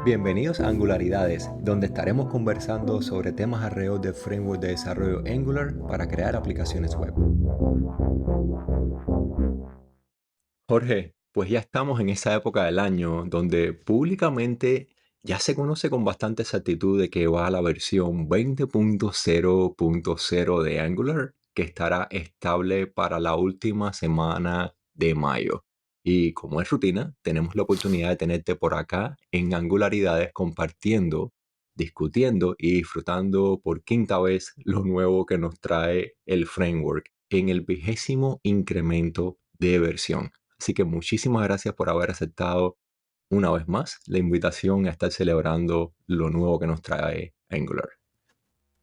Bienvenidos a Angularidades, donde estaremos conversando sobre temas alrededor del framework de desarrollo Angular para crear aplicaciones web. Jorge, pues ya estamos en esa época del año donde públicamente ya se conoce con bastante exactitud de que va la versión 20.0.0 de Angular, que estará estable para la última semana de mayo. Y como es rutina, tenemos la oportunidad de tenerte por acá en Angularidades compartiendo, discutiendo y disfrutando por quinta vez lo nuevo que nos trae el framework en el 20º incremento de versión. Así que muchísimas gracias por haber aceptado una vez más la invitación a estar celebrando lo nuevo que nos trae Angular.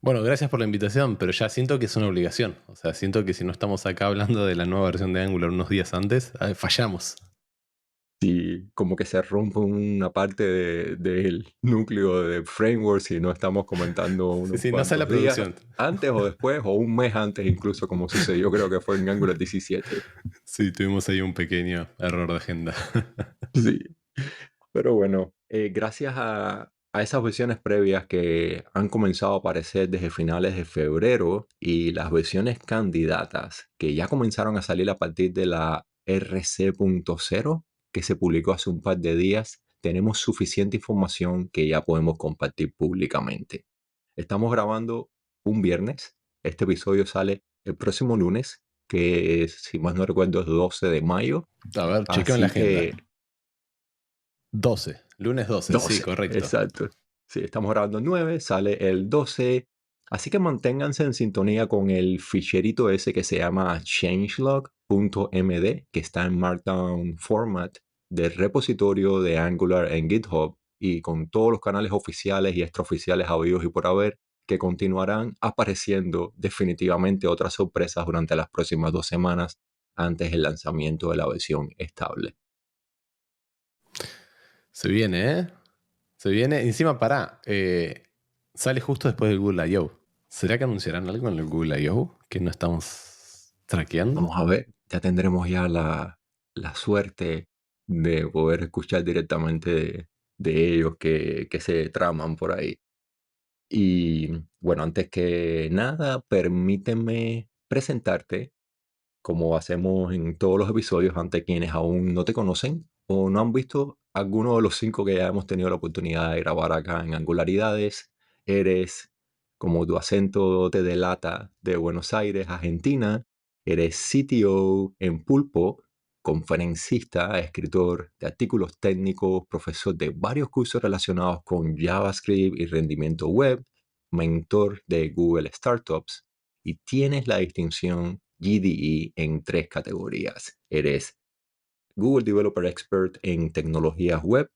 Bueno, gracias por la invitación, pero ya siento que es una obligación. O sea, siento que si no estamos acá hablando de la nueva versión de Angular unos días antes, fallamos. Si como que se rompe una parte del núcleo de framework si no estamos comentando Sí, unos sí, no sale la cuantos días producción. antes o después o un mes antes incluso, como sucedió creo que fue en Angular 17. Sí, tuvimos ahí un pequeño error de agenda. Sí. Pero bueno, gracias a esas versiones previas que han comenzado a aparecer desde finales de febrero y las versiones candidatas que ya comenzaron a salir a partir de la RC.0 que se publicó hace un par de días, tenemos suficiente información que ya podemos compartir públicamente. Estamos grabando un viernes, este episodio sale el próximo lunes, que si más no recuerdo es 12 de mayo, A ver, chequeo en la así agenda. que 12, lunes 12, sí, 12, correcto. exacto. Sí, estamos grabando el 9, sale el 12. Así que manténganse en sintonía con el ficherito ese que se llama changelog.md, que está en Markdown format del repositorio de Angular en GitHub y con todos los canales oficiales y extraoficiales habidos y por haber, que continuarán apareciendo definitivamente otras sorpresas durante las próximas 2 semanas antes del lanzamiento de la versión estable. Se viene, ¿eh? Se viene. Encima, pará. Sale justo después del Google I.O. ¿Será que anunciarán algo en el Google I.O. que no estamos traqueando? Vamos a ver, ya tendremos ya la suerte de poder escuchar directamente de ellos que se traman por ahí. Y bueno, antes que nada, permíteme presentarte, como hacemos en todos los episodios, ante quienes aún no te conocen o no han visto alguno de los 5 que ya hemos tenido la oportunidad de grabar acá en Angularidades. Eres, como tu acento te delata, de Buenos Aires, Argentina. Eres CTO en Pulpo, conferencista, escritor de artículos técnicos, profesor de varios cursos relacionados con JavaScript y rendimiento web, mentor de Google Startups y tienes la distinción GDE en 3 categorías. Eres Google Developer Expert en tecnologías web,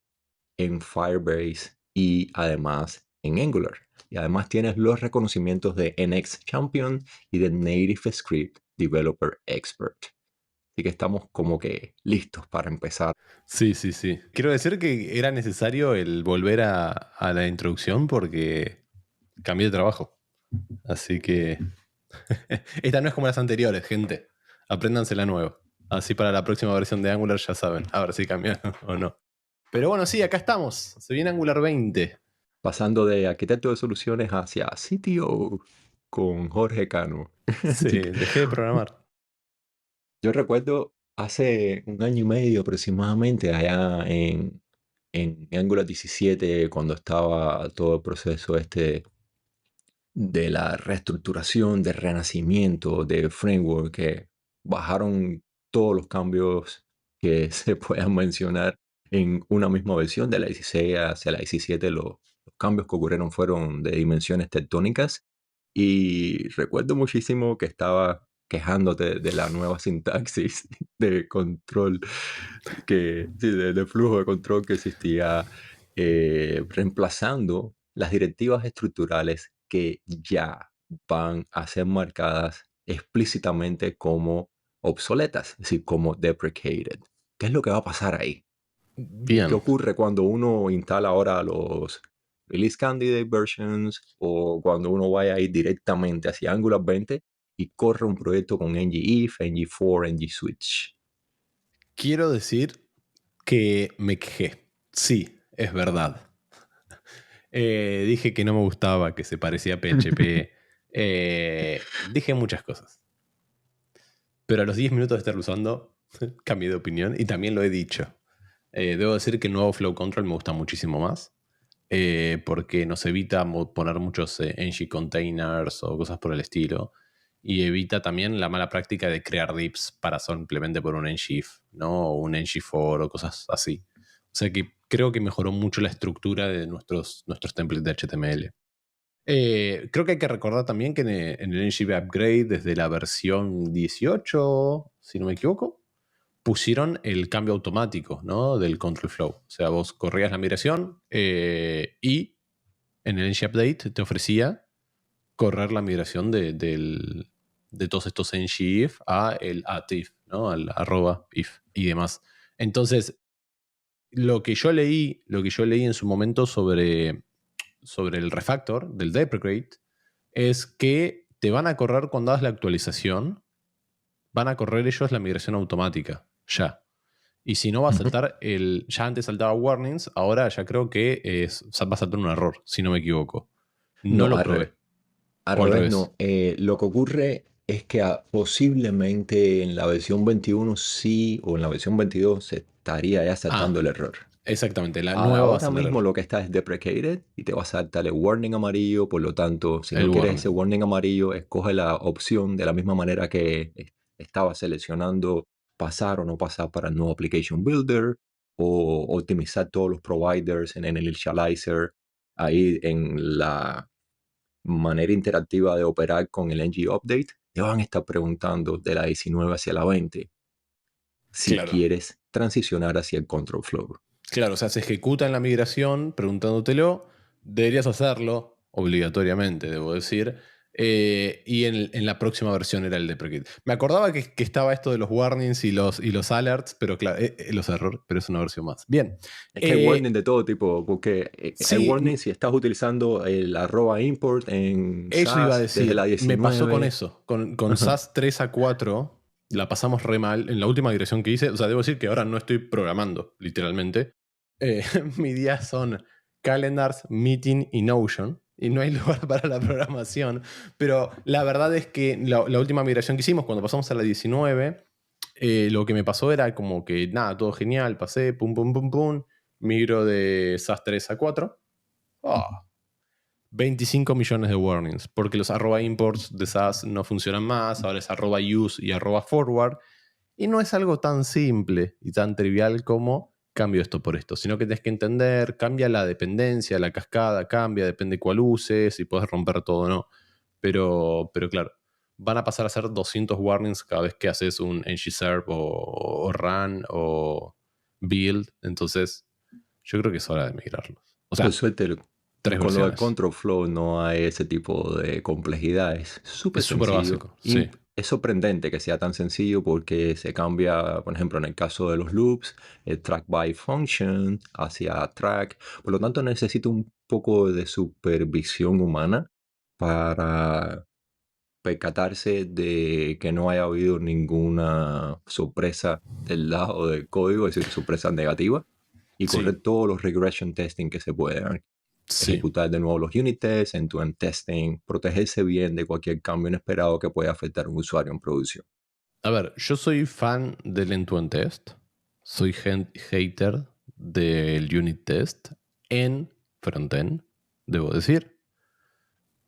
en Firebase y además en Angular. Y además tienes los reconocimientos de NX Champion y de Native Script Developer Expert. Así que estamos como que listos para empezar. Sí, sí, sí. Quiero decir que era necesario el volver a la introducción porque cambié de trabajo. Así que esta no es como las anteriores, gente. Apréndansela nuevo. Así para la próxima versión de Angular ya saben. A ver si cambian o no. Pero bueno, sí, acá estamos. Se viene Angular 20. Pasando de arquitecto de soluciones hacia CTO con Jorge Cano. Sí, Así que dejé de programar. yo recuerdo hace un año y medio aproximadamente, allá en Angular 17, cuando estaba todo el proceso este de la reestructuración, de renacimiento del framework, que bajaron todos los cambios que se puedan mencionar en una misma versión de la 16 hacia la 17. Los cambios que ocurrieron fueron de dimensiones tectónicas y recuerdo muchísimo que estaba quejándote de la nueva sintaxis de control, sí, de flujo de control que existía, reemplazando las directivas estructurales que ya van a ser marcadas explícitamente como obsoletas, es decir, como deprecated. ¿Qué es lo que va a pasar ahí? ¿Qué Bien. ocurre cuando uno instala ahora los Release Candidate Versions o cuando uno vaya a ir directamente hacia Angular 20 y corre un proyecto con ngIf, ngFor, ngSwitch. Quiero decir que me quejé. Sí, es verdad. Dije que no me gustaba, que se parecía a PHP. Dije muchas cosas. Pero a los 10 minutos de estar usando, cambié de opinión y también lo he dicho. Debo decir que el nuevo Flow Control me gusta muchísimo más. Porque nos evita poner muchos ng containers o cosas por el estilo. Y evita también la mala práctica de crear dips para simplemente por un ngIf, ¿no? O un ngFor o cosas así. O sea que creo que mejoró mucho la estructura de nuestros templates de HTML. Creo que hay que recordar también que en el ngIf Upgrade, desde la versión 18, si no me equivoco, pusieron el cambio automático, ¿no? Del control flow. O sea, vos corrías la migración y en el ng update te ofrecía correr la migración de todos estos ngIf a el @if, ¿no? Al @if y demás. Entonces, lo que yo leí en su momento sobre el refactor del deprecate es que te van a correr cuando hagas la actualización, van a correr ellos la migración automática, ya. Y si no va a saltar ya antes saltaba warnings, ahora ya creo que va a saltar un error, si no me equivoco. No No, lo probé. al O al revés revés. no. Lo que ocurre es que posiblemente en la versión 21 sí, o en la versión 22 se estaría ya saltando Ah, el error. exactamente. La nueva va a Ahora saltar mismo lo que está es deprecated y te va a saltar el warning amarillo, por lo tanto, si el no quieres ese warning. warning amarillo, escoge la opción de la misma manera que estaba seleccionando pasar o no pasar para el nuevo Application Builder o optimizar todos los providers en el initializer. Ahí en la manera interactiva de operar con el ng update, te van a estar preguntando de la 19 hacia la 20 si Claro. quieres transicionar hacia el control flow. Claro, o sea, se ejecuta en la migración preguntándotelo. Deberías hacerlo, obligatoriamente, debo decir. Y en la próxima versión era el deprecate. Me acordaba que estaba esto de los warnings y los alerts, pero claro, los errores, pero es una versión más. Bien. Es que hay warning Eh, de todo tipo, porque hay sí, warning si estás utilizando el @import en eso iba a SAS desde la decir. Me pasó con 19. eso. Con Ajá. SAS 3 a 4 la pasamos re mal. En la última dirección que hice, o sea, debo decir que ahora no estoy programando, literalmente. Eh, mis días son calendars, meeting y Notion. Y no hay lugar para la programación. Pero la verdad es que la última migración que hicimos, cuando pasamos a la 19, lo que me pasó era como que nada, todo genial, pasé, pum, pum, pum, pum, migro de SAS 3 a 4. 25 millones de warnings, porque los @imports de SAS no funcionan más, ahora es @use y @forward, y no es algo tan simple y tan trivial como cambio esto por esto, sino que tienes que entender, cambia la dependencia, la cascada cambia, depende cuál uses, si puedes romper todo o no. Pero claro, van a pasar a ser 200 warnings cada vez que haces un ngserve o run o build, entonces yo creo que es hora de migrarlos. O Por sea, suerte, 3 con lo del versiones. control flow no hay ese tipo de complejidad. Es súper Es súper sencillo. básico, Y sí. es sorprendente que sea tan sencillo porque se cambia, por ejemplo, en el caso de los loops, el track by function hacia track. Por lo tanto, necesita un poco de supervisión humana para percatarse de que no haya habido ninguna sorpresa del lado del código, es decir, sorpresa negativa, y Sí, correr todos los regression testing que se puedan. sí. Ejecutar de nuevo los unit tests, end-to-end testing, protegerse bien de cualquier cambio inesperado que pueda afectar a un usuario en producción. A ver, yo soy fan del end-to-end test. Soy hater del unit test en frontend, debo decir.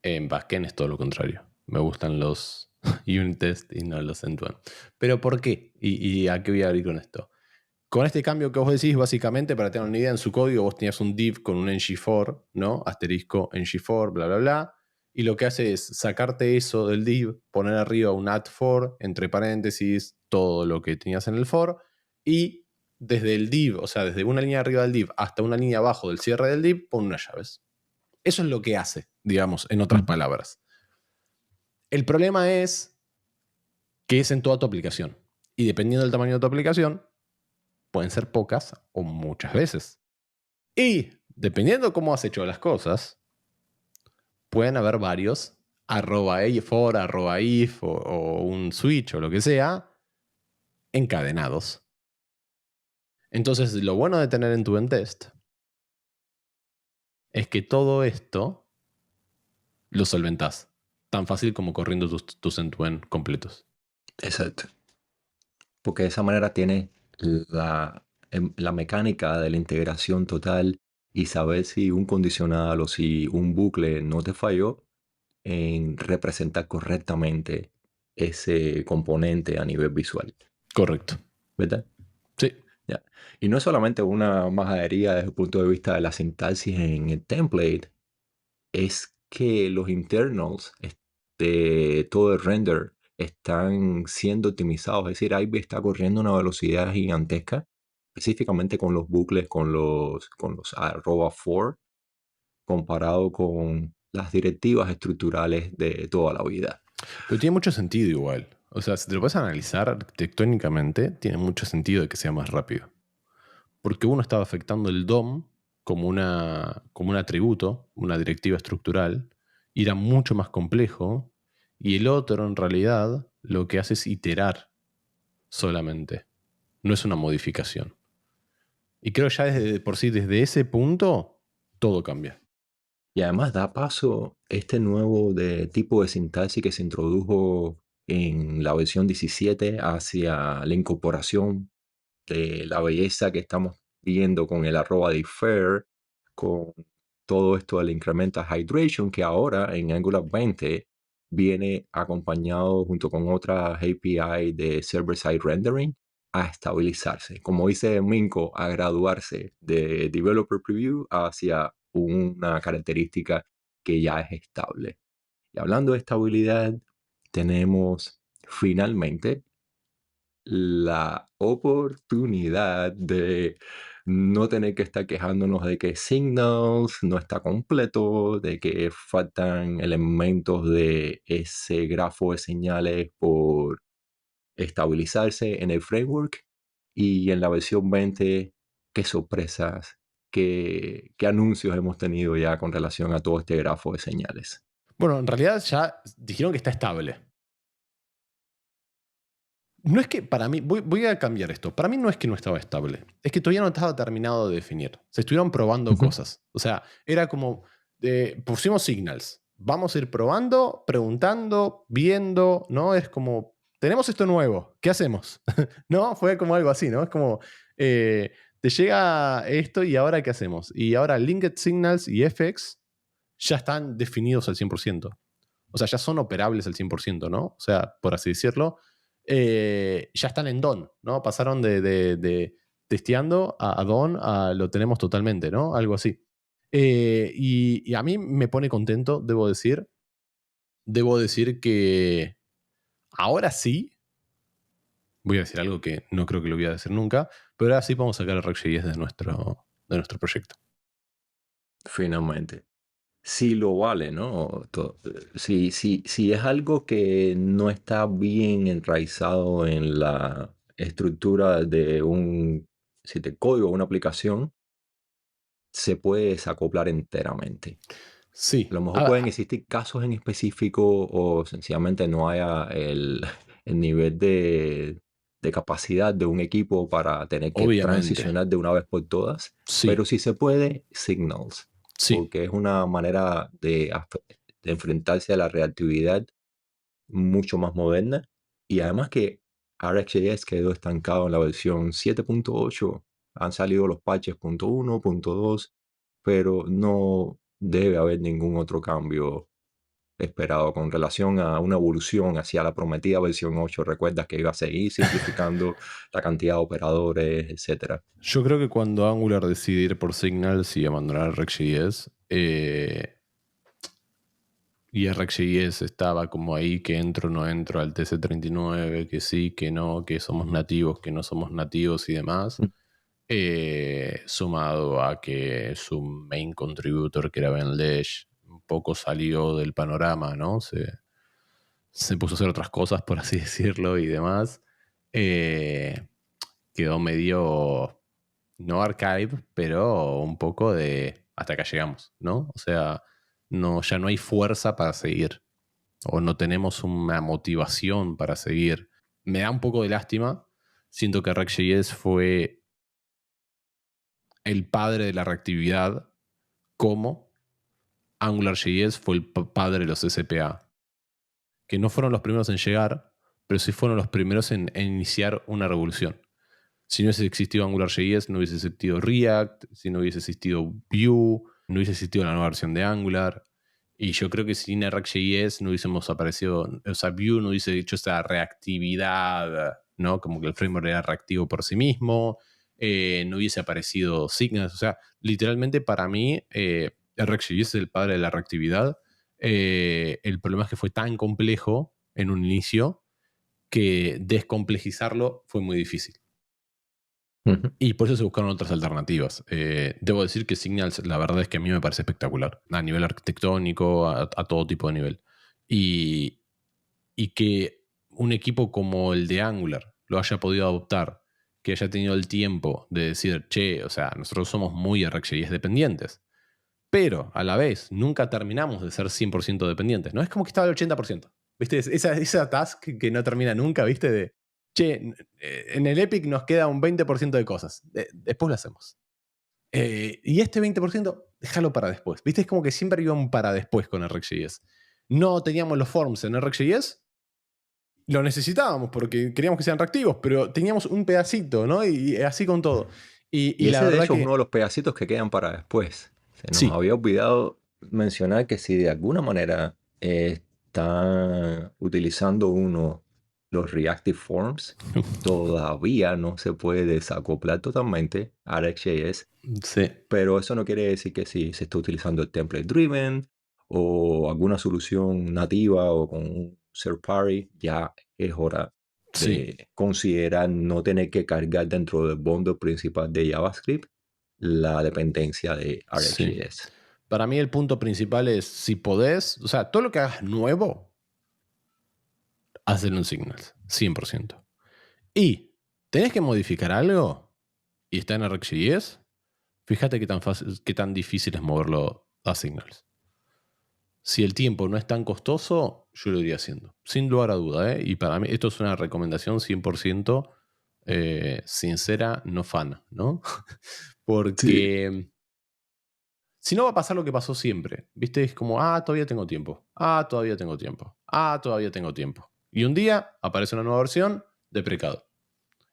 En backend es todo lo contrario. Me gustan los unit test y no los end-to-end. ¿Pero por qué? ¿Y a qué voy a abrir con esto? Con este cambio que vos decís, básicamente, para tener una idea, en su código vos tenías un div con un ngFor, ¿no? Asterisco ngFor, bla, bla, bla. Y lo que hace es sacarte eso del div, poner arriba un add for, entre paréntesis, todo lo que tenías en el for, y desde el div, o sea, desde una línea arriba del div hasta una línea abajo del cierre del div, pon unas llaves. Eso es lo que hace, digamos, en otras Ujú. palabras. El problema es que es en toda tu aplicación. Y dependiendo del tamaño de tu aplicación, pueden ser pocas o muchas veces. Y dependiendo cómo has hecho las cosas, pueden haber varios for, if o un switch o lo que sea, encadenados. Entonces, lo bueno de tener end-to-end test es que todo esto lo solventás. Tan fácil como corriendo tus end-to-end completos. Exacto. Porque de esa manera tienes la mecánica de la integración total y saber si un condicional o si un bucle no te falló en representar correctamente ese componente a nivel visual, Correcto. ¿verdad? Sí. Ya. Y no es solamente una majadería desde el punto de vista de la sintaxis en el template, es que los internals de todo el render están siendo optimizados. Es decir, Ivy está corriendo a una velocidad gigantesca, específicamente con los bucles, con los arroba for, comparado con las directivas estructurales de toda la vida. Pero tiene mucho sentido igual. O sea, si te lo puedes analizar arquitectónicamente, tiene mucho sentido de que sea más rápido. Porque uno estaba afectando el DOM como un atributo, una directiva estructural, y era mucho más complejo, y el otro en realidad lo que hace es iterar solamente, no es una modificación. Y creo ya desde por sí, desde ese punto, todo cambia. Y además da paso este nuevo tipo de sintaxis que se introdujo en la versión 17 hacia la incorporación de la belleza que estamos viendo con el arroba defer, con todo esto del incrementa hydration, que ahora en Angular 20 viene acompañado junto con otras API de server-side rendering a estabilizarse. Como dice Minko, a graduarse de developer preview hacia una característica que ya es estable. Y hablando de estabilidad, tenemos finalmente la oportunidad de no tener que estar quejándonos de que Signals no está completo, de que faltan elementos de ese grafo de señales por estabilizarse en el framework. Y en la versión 20, qué sorpresas, qué anuncios hemos tenido ya con relación a todo este grafo de señales. Bueno, en realidad ya dijeron que está estable. No es que para mí, voy a cambiar esto. Para mí no es que no estaba estable, es que todavía no estaba terminado de definir. Se estuvieron probando Ujú. cosas. O sea, era como, pusimos signals. Vamos a ir probando, preguntando, viendo, ¿no? Es como, tenemos esto nuevo, ¿qué hacemos? ¿No? Fue como algo así, ¿no? Es como, te llega esto y ahora ¿qué hacemos? Y ahora linked signals y FX ya están definidos al 100%. O sea, ya son operables al 100%, ¿no? O sea, por así decirlo, ya están en DON, ¿no? Pasaron de testeando a DON a lo tenemos totalmente, ¿no? Algo así. Y a mí me pone contento, debo decir. Debo decir que ahora sí, voy a decir algo que no creo que lo voy a decir nunca, pero ahora sí podemos sacar el React.js de nuestro proyecto. Finalmente. Si lo vale, ¿no? Si es algo que no está bien enraizado en la estructura de de código o una aplicación, se puede desacoplar enteramente. A Sí. lo mejor pueden existir casos en específico o sencillamente no haya el nivel de capacidad de un equipo para tener que Obviamente. transicionar de una vez por todas, pero Sí. si se puede, Signals, Sí. porque es una manera de enfrentarse a la reactividad mucho más moderna y además que RxJS quedó estancado en la versión 7.8, han salido los patches punto .1, punto .2, pero no debe haber ningún otro cambio esperado con relación a una evolución hacia la prometida versión 8. Recuerdas que iba a seguir simplificando la cantidad de operadores, etcétera. Yo creo que cuando Angular decide ir por Signals y abandonar React.js, y React.js estaba como ahí, que entro, no entro al TC39, que sí, que no, que somos nativos, que no somos nativos y demás, Mm. sumado a que su main contributor, que era Ben Lesh, un poco salió del panorama, ¿no? Se puso a hacer otras cosas, por así decirlo, y demás. eh, Quedó medio, no archive, pero un poco de hasta acá llegamos, ¿no? O sea, no, ya no hay fuerza para seguir. o no tenemos una motivación para seguir. Me da un poco de lástima. Siento que React.js fue el padre de la reactividad, como AngularJS fue el padre de los SPA, que no fueron los primeros en llegar, pero sí fueron los primeros en iniciar una revolución. Si no hubiese existido AngularJS, no hubiese existido React, si no hubiese existido Vue, no hubiese existido la nueva versión de Angular. Y yo creo que sin React.js no hubiésemos aparecido, o sea, Vue no hubiese hecho esa reactividad, ¿no? Como que el framework era reactivo por sí mismo, no hubiese aparecido Signals. O sea, literalmente para mí, React.js es el padre de la reactividad. El problema es que fue tan complejo en un inicio que descomplejizarlo fue muy difícil. Ujú. Y por eso se buscaron otras alternativas. Debo decir que Signals, la verdad es que a mí me parece espectacular, a nivel arquitectónico, a todo tipo de nivel. Y, y que un equipo como el de Angular lo haya podido adoptar, que haya tenido el tiempo de decir, che, o sea, nosotros somos muy RxJS dependientes, pero a la vez nunca terminamos de ser 100% dependientes, ¿no? Es como que estaba el 80%. ¿Viste? Esa task que no termina nunca, ¿viste? De, che, en el Epic nos queda un 20% de cosas. Después lo hacemos. Y este 20%, déjalo para después. ¿Viste? Es como que siempre iba un para después con RxJS. No teníamos los forms en RxJS, lo necesitábamos porque queríamos que sean reactivos, pero teníamos un pedacito, ¿no? Y así con todo. Y Y la ese de verdad hecho es uno que de los pedacitos que quedan para después. Se nos sí, había olvidado mencionar que si de alguna manera está utilizando uno los Reactive Forms, todavía no se puede desacoplar totalmente a RxJS, sí, pero eso no quiere decir que si se está utilizando el template driven o alguna solución nativa o con un third party, ya es hora sí, de considerar no tener que cargar dentro del bundle principal de JavaScript la dependencia de sí. RxJS. Para mí el punto principal es, si podés, o sea, todo lo que hagas nuevo, hazlo en Signals, 100%. Y tenés que modificar algo y está en RxJS, fíjate qué tan difícil es moverlo a Signals. Si el tiempo no es tan costoso, yo lo iría haciendo, sin lugar a duda, ¿eh? Y para mí esto es una recomendación 100% sincera, no fan, ¿no? Sí. Porque si no va a pasar lo que pasó siempre, ¿viste? Es como, todavía tengo tiempo, todavía tengo tiempo, todavía tengo tiempo. Y un día aparece una nueva versión, deprecado.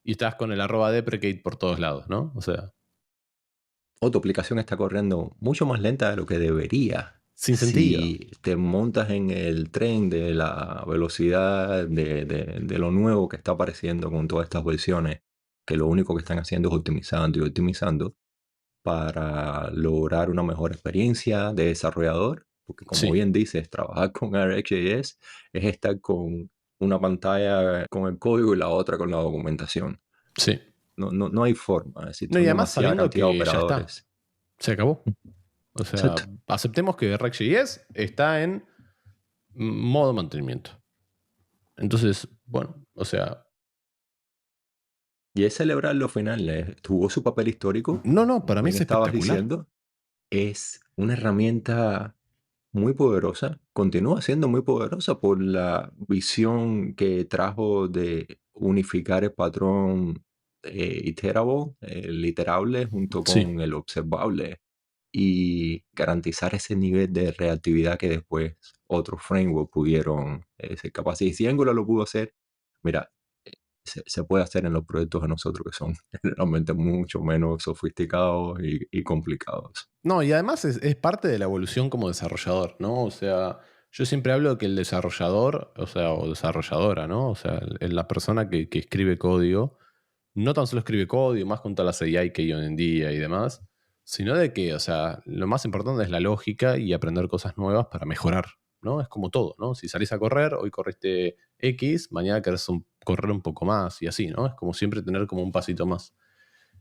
Y estás con el @deprecate por todos lados, ¿no? O sea, O tu aplicación está corriendo mucho más lenta de lo que debería. sin sentido. Si te montas en el tren de la velocidad de lo nuevo que está apareciendo con todas estas versiones, que lo único que están haciendo es optimizando y optimizando para lograr una mejor experiencia de desarrollador, porque como Sí, bien dices, trabajar con RxJS es estar con una pantalla con el código y la otra con la documentación. sí. No hay forma, No, y existen además demasiada sabiendo cantidad de que ya está, operadores. se acabó. O sea, Exacto. aceptemos que RxJS está en modo mantenimiento. Entonces, bueno, o sea, Y es celebrar los finales. Tuvo su papel histórico, no, no, como para mí bien es estabas espectacular. diciendo. Es una herramienta muy poderosa. Continúa siendo muy poderosa por la visión que trajo de unificar el patrón iterable, el iterable, junto Sí, con el observable y garantizar ese nivel de reactividad que después otros frameworks pudieron ser capaces. Y si Angular lo pudo hacer, mira, se puede hacer en los proyectos de nosotros que son realmente mucho menos sofisticados y complicados. no, y además es parte de la evolución como desarrollador, ¿no? O sea, yo siempre hablo de que el desarrollador, o sea, o desarrolladora, ¿no? O sea, la persona que escribe código, no tan solo escribe código, más con todas las AI que hay hoy en día y demás, sino de que, o sea, lo más importante es la lógica y aprender cosas nuevas para mejorar, ¿no? Es como todo, ¿no? Si salís a correr, hoy corriste X, mañana querés correr un poco más y así, ¿no? Es como siempre tener como un pasito más.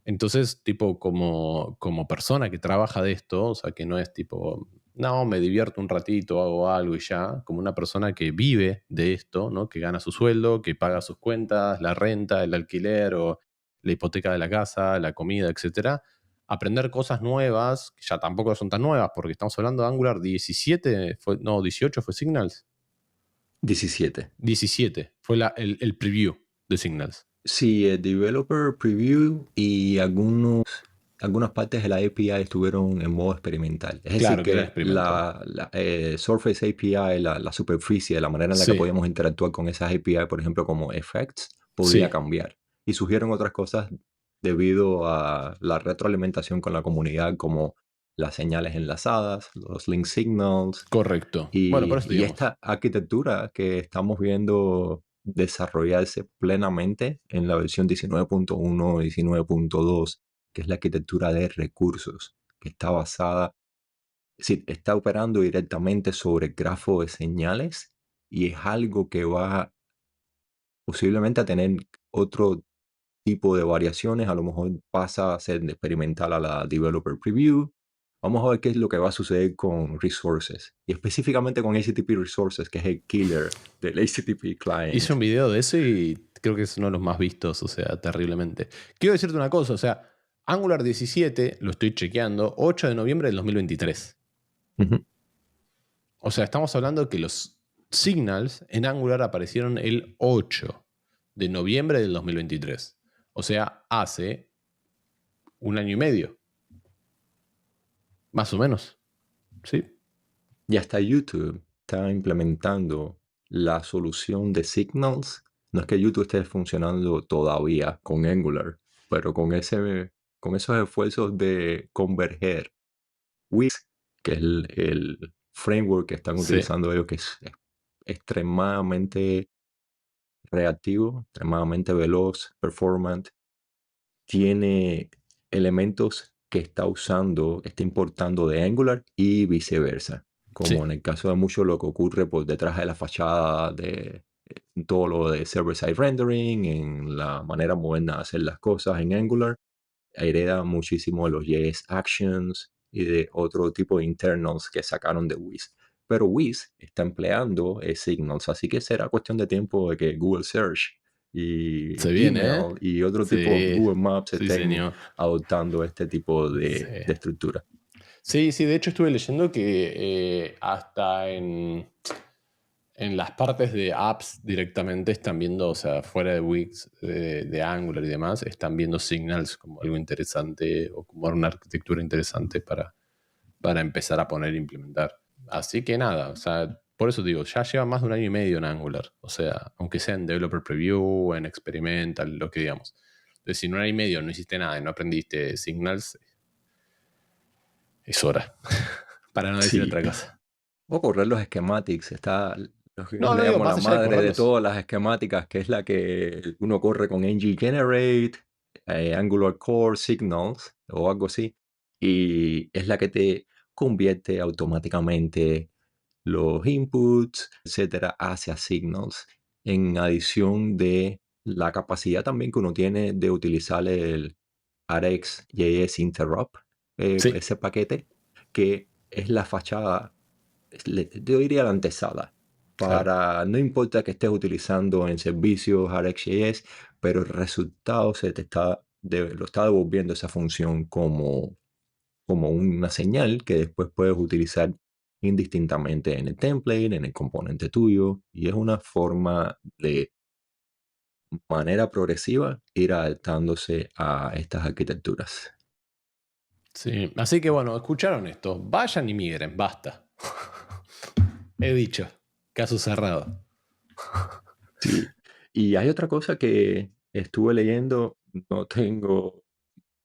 Entonces, tipo, como persona que trabaja de esto, o sea, que no es tipo, no, me divierto un ratito, hago algo y ya, como una persona que vive de esto, ¿no? Que gana su sueldo, que paga sus cuentas, la renta, el alquiler o la hipoteca de la casa, la comida, etcétera. Aprender cosas nuevas, que ya tampoco son tan nuevas, porque estamos hablando de Angular 17, no, 18 fue Signals. 17. 17. Fue el preview de Signals. Sí, el Developer Preview y algunas partes de la API estuvieron en modo experimental. Es decir, Claro que era que experimental. Surface API, la superficie, la manera en la que Sí, podíamos interactuar con esas API, por ejemplo, como effects, podía sí, cambiar. Y surgieron otras cosas debido a la retroalimentación con la comunidad, como las señales enlazadas, los link signals, correcto. Bueno, por eso y digamos. esta arquitectura que estamos viendo desarrollarse plenamente en la versión 19.1 y 19.2, que es la arquitectura de recursos, que está basada, es decir, está operando directamente sobre el grafo de señales y es algo que va posiblemente a tener otro tipo de variaciones, a lo mejor pasa a ser de experimental a la Developer Preview. Vamos a ver qué es lo que va a suceder con Resources, y específicamente con HTTP Resources, que es el killer del HTTP Hice client. un video de eso y creo que es uno de los más vistos, o sea, terriblemente. Quiero decirte una cosa, o sea, Angular 17, lo estoy chequeando, 8 de noviembre del 2023. Ujú. O sea, estamos hablando que los signals en Angular aparecieron el 8 de noviembre del 2023. O sea, hace un año y medio, más o menos. ¿Sí? Y hasta YouTube está implementando la solución de Signals. No es que YouTube esté funcionando todavía con Angular, pero con esos esfuerzos de converger Wix, que es el framework que están Sí. utilizando ellos, que es extremadamente reactivo, extremadamente veloz, performant, tiene elementos que está importando de Angular y viceversa, Sí. como en el caso de mucho lo que ocurre por detrás de la fachada de todo lo de server-side rendering, en la manera moderna de hacer las cosas en Angular, hereda muchísimo de los JS Actions y de otro tipo de internals que sacaron de Wiz. Pero Wiz está empleando Signals, así que será cuestión de tiempo de que Google Search Se y viene, ¿eh? Email y otro tipo, Sí, Google Maps, sí, estén señor. adoptando este tipo Sí. de estructura. Sí, sí, de hecho estuve leyendo que hasta en las partes de apps directamente están viendo, o sea, fuera de Wix, de Angular y demás, están viendo Signals como algo interesante o como una arquitectura interesante para empezar a poner e implementar. Así que nada, o sea, por eso digo, ya lleva más de un año y medio en Angular, o sea, aunque sea en Developer Preview, en Experimental, lo que digamos. Entonces, si en un año y medio no hiciste nada y no aprendiste Signals, es hora, para no decir Sí, otra cosa. o correr los schematics, está lo que yo No, no le digo llamo más la allá de madre de correrlos. todas las esquemáticas, que es la que uno corre con ng generate, Angular Core Signals o algo así, y es la que te convierte automáticamente los inputs, etcétera, hacia signals, en adición de la capacidad también que uno tiene de utilizar el RxJS Interrupt, Sí, ese paquete, que es la fachada, yo diría la antesala, claro. para no importa que estés utilizando en servicios RxJS, pero el resultado lo está devolviendo esa función como una señal que después puedes utilizar indistintamente en el template, en el componente tuyo, y es una forma de manera progresiva ir adaptándose a estas arquitecturas. Sí, así que bueno, escucharon esto. Vayan y migren, basta. He dicho, caso cerrado. Sí. Y hay otra cosa que estuve leyendo, no tengo